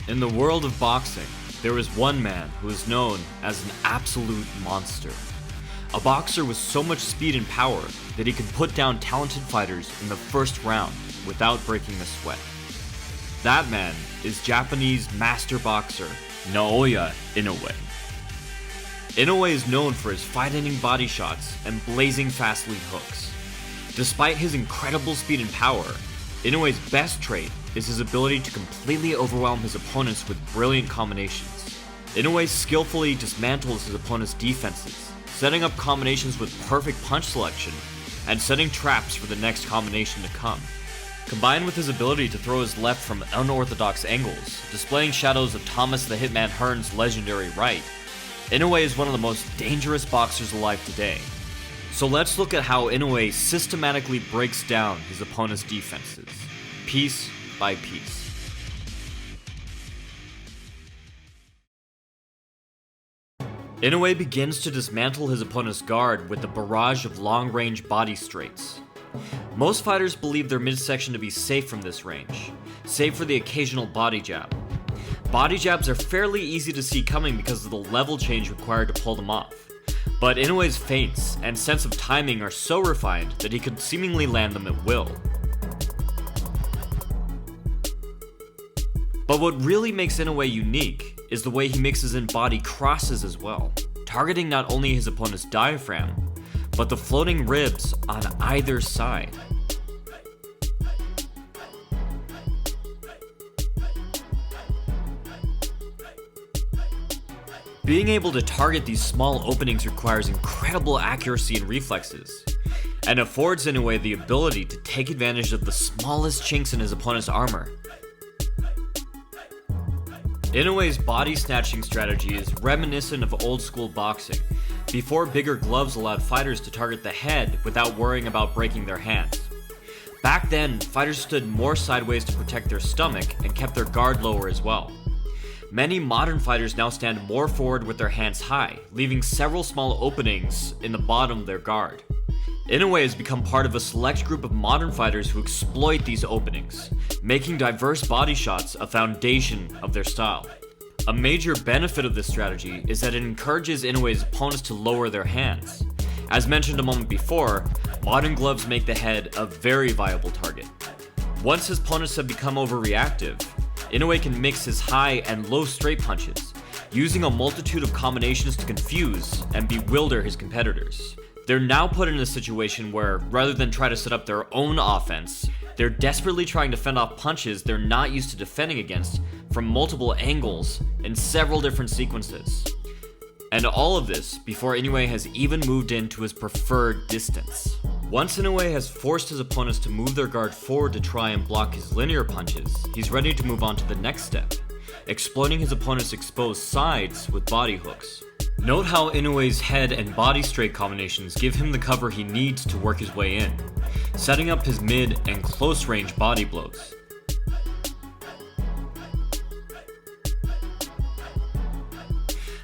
In the world of boxing, there was one man who was known as an absolute monster. A boxer with so much speed and power that he could put down talented fighters in the first round without breaking a sweat. That man is Japanese master boxer Naoya Inoue. Inoue is known for his fight-ending body shots and blazing fast lead hooks. Despite his incredible speed and power, Inoue's best trait is his ability to completely overwhelm his opponents with brilliant combinations. Inoue skillfully dismantles his opponent's defenses, setting up combinations with perfect punch selection, and setting traps for the next combination to come. Combined with his ability to throw his left from unorthodox angles, displaying shadows of Thomas the Hitman Hearn's legendary right, Inoue is one of the most dangerous boxers alive today. So let's look at how Inoue systematically breaks down his opponent's defenses, piece by piece. Inoue begins to dismantle his opponent's guard with a barrage of long-range body straights. Most fighters believe their midsection to be safe from this range, save for the occasional body jab. Body jabs are fairly easy to see coming because of the level change required to pull them off, but Inoue's feints and sense of timing are so refined that he could seemingly land them at will. But what really makes Inoue unique is the way he mixes in body crosses as well, targeting not only his opponent's diaphragm, but the floating ribs on either side. Being able to target these small openings requires incredible accuracy and reflexes, and affords Inoue the ability to take advantage of the smallest chinks in his opponent's armor. Inoue's body snatching strategy is reminiscent of old school boxing, before bigger gloves allowed fighters to target the head without worrying about breaking their hands. Back then, fighters stood more sideways to protect their stomach and kept their guard lower as well. Many modern fighters now stand more forward with their hands high, leaving several small openings in the bottom of their guard. Inoue has become part of a select group of modern fighters who exploit these openings, making diverse body shots a foundation of their style. A major benefit of this strategy is that it encourages Inoue's opponents to lower their hands. As mentioned a moment before, modern gloves make the head a very viable target. Once his opponents have become overreactive, Inoue can mix his high and low straight punches, using a multitude of combinations to confuse and bewilder his competitors. They're now put in a situation where, rather than try to set up their own offense, they're desperately trying to fend off punches they're not used to defending against from multiple angles in several different sequences. And all of this before Inoue has even moved into his preferred distance. Once Inoue has forced his opponents to move their guard forward to try and block his linear punches, he's ready to move on to the next step, exploiting his opponent's exposed sides with body hooks. Note how Inoue's head and body straight combinations give him the cover he needs to work his way in, setting up his mid and close range body blows.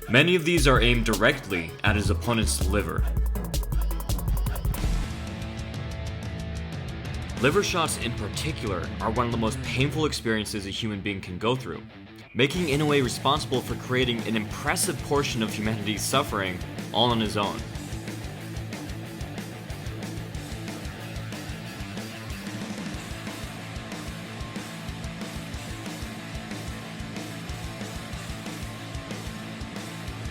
Many of these are aimed directly at his opponent's liver. Liver shots in particular are one of the most painful experiences a human being can go through, making Inoue responsible for creating an impressive portion of humanity's suffering all on his own.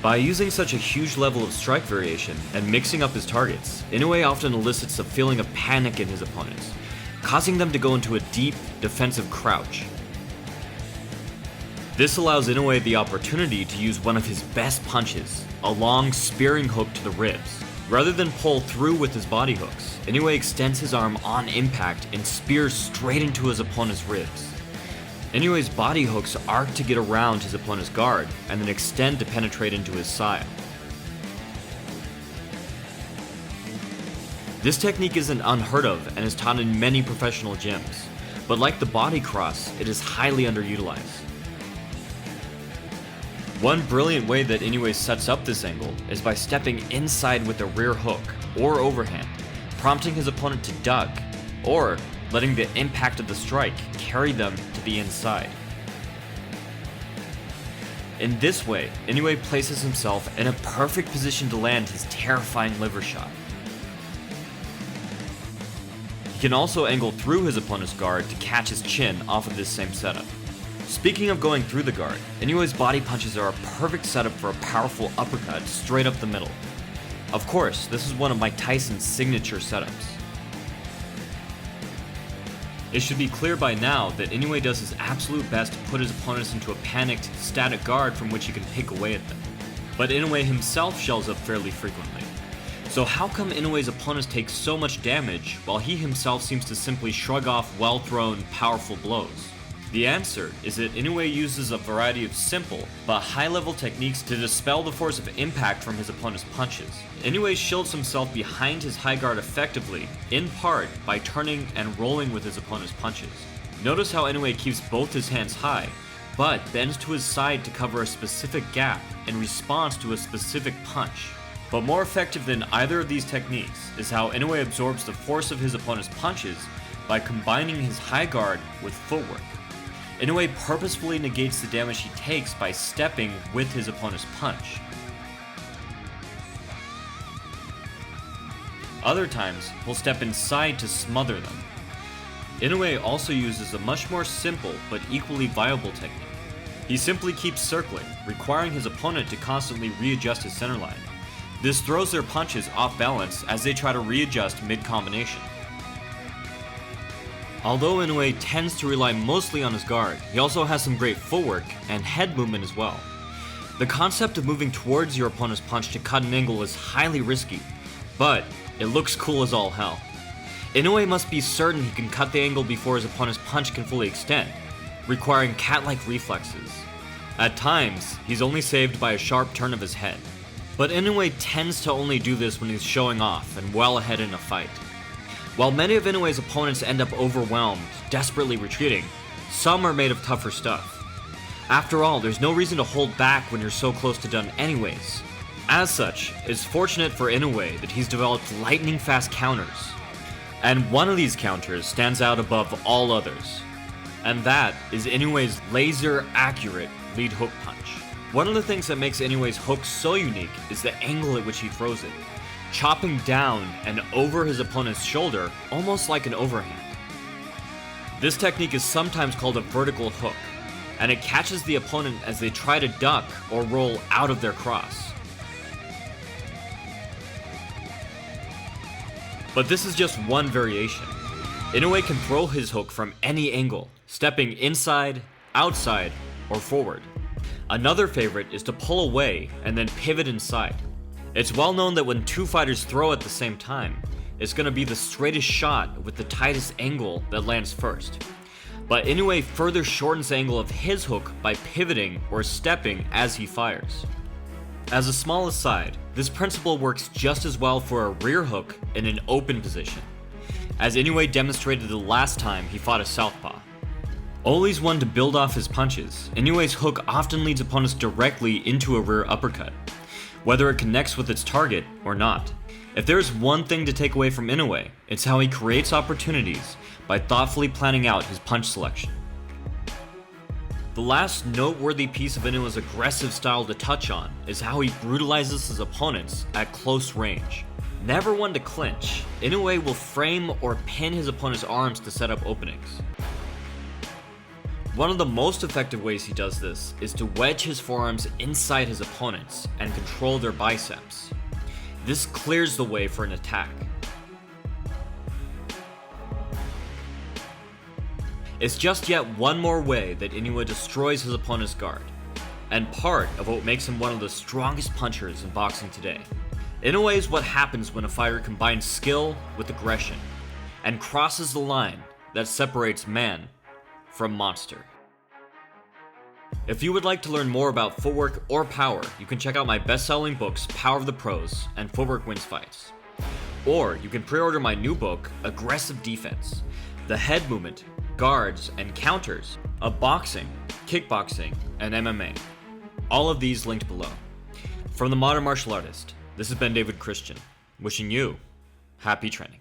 By using such a huge level of strike variation and mixing up his targets, Inoue often elicits a feeling of panic in his opponents, causing them to go into a deep, defensive crouch. This allows Inoue the opportunity to use one of his best punches, a long spearing hook to the ribs. Rather than pull through with his body hooks, Inoue extends his arm on impact and spears straight into his opponent's ribs. Inoue's body hooks arc to get around his opponent's guard and then extend to penetrate into his side. This technique isn't unheard of and is taught in many professional gyms, but like the body cross, it is highly underutilized. One brilliant way that Inoue sets up this angle is by stepping inside with a rear hook or overhand, prompting his opponent to duck, or letting the impact of the strike carry them to the inside. In this way, Inoue places himself in a perfect position to land his terrifying liver shot. He can also angle through his opponent's guard to catch his chin off of this same setup. Speaking of going through the guard, Inoue's body punches are a perfect setup for a powerful uppercut straight up the middle. Of course, this is one of Mike Tyson's signature setups. It should be clear by now that Inoue does his absolute best to put his opponents into a panicked, static guard from which he can pick away at them. But Inoue himself shells up fairly frequently. So how come Inoue's opponents take so much damage while he himself seems to simply shrug off well-thrown, powerful blows? The answer is that Inoue uses a variety of simple but high-level techniques to dispel the force of impact from his opponent's punches. Inoue shields himself behind his high guard effectively, in part by turning and rolling with his opponent's punches. Notice how Inoue keeps both his hands high, but bends to his side to cover a specific gap in response to a specific punch. But more effective than either of these techniques is how Inoue absorbs the force of his opponent's punches by combining his high guard with footwork. Inoue purposefully negates the damage he takes by stepping with his opponent's punch. Other times, he'll step inside to smother them. Inoue also uses a much more simple but equally viable technique. He simply keeps circling, requiring his opponent to constantly readjust his center line. This throws their punches off balance as they try to readjust mid-combination. Although Inoue tends to rely mostly on his guard, he also has some great footwork and head movement as well. The concept of moving towards your opponent's punch to cut an angle is highly risky, but it looks cool as all hell. Inoue must be certain he can cut the angle before his opponent's punch can fully extend, requiring cat-like reflexes. At times, he's only saved by a sharp turn of his head. But Inoue tends to only do this when he's showing off and well ahead in a fight. While many of Inoue's opponents end up overwhelmed, desperately retreating, some are made of tougher stuff. After all, there's no reason to hold back when you're so close to done anyways. As such, it's fortunate for Inoue that he's developed lightning-fast counters. And one of these counters stands out above all others. And that is Inoue's laser-accurate lead hook punch. One of the things that makes Inoue's hook so unique is the angle at which he throws it, chopping down and over his opponent's shoulder almost like an overhand. This technique is sometimes called a vertical hook, and it catches the opponent as they try to duck or roll out of their cross. But this is just one variation. Inoue can throw his hook from any angle, stepping inside, outside, or forward. Another favorite is to pull away and then pivot inside. It's well known that when two fighters throw at the same time, it's going to be the straightest shot with the tightest angle that lands first. But Inoue further shortens the angle of his hook by pivoting or stepping as he fires. As a small aside, this principle works just as well for a rear hook in an open position, as Inoue demonstrated the last time he fought a southpaw. Always one to build off his punches, Inoue's hook often leads opponents directly into a rear uppercut, whether it connects with its target or not. If there's one thing to take away from Inoue, it's how he creates opportunities by thoughtfully planning out his punch selection. The last noteworthy piece of Inoue's aggressive style to touch on is how he brutalizes his opponents at close range. Never one to clinch, Inoue will frame or pin his opponent's arms to set up openings. One of the most effective ways he does this is to wedge his forearms inside his opponents and control their biceps. This clears the way for an attack. It's just yet one more way that Inoue destroys his opponent's guard, and part of what makes him one of the strongest punchers in boxing today. Inoue is what happens when a fighter combines skill with aggression, and crosses the line that separates man from monster. If you would like to learn more about footwork or power, you can check out my best-selling books Power of the Pros and Footwork Wins Fights. Or you can pre-order my new book, Aggressive Defense, the head movement, guards, and counters of boxing, kickboxing, and MMA. All of these linked below. From the Modern Martial Artist, this has been David Christian, wishing you happy training.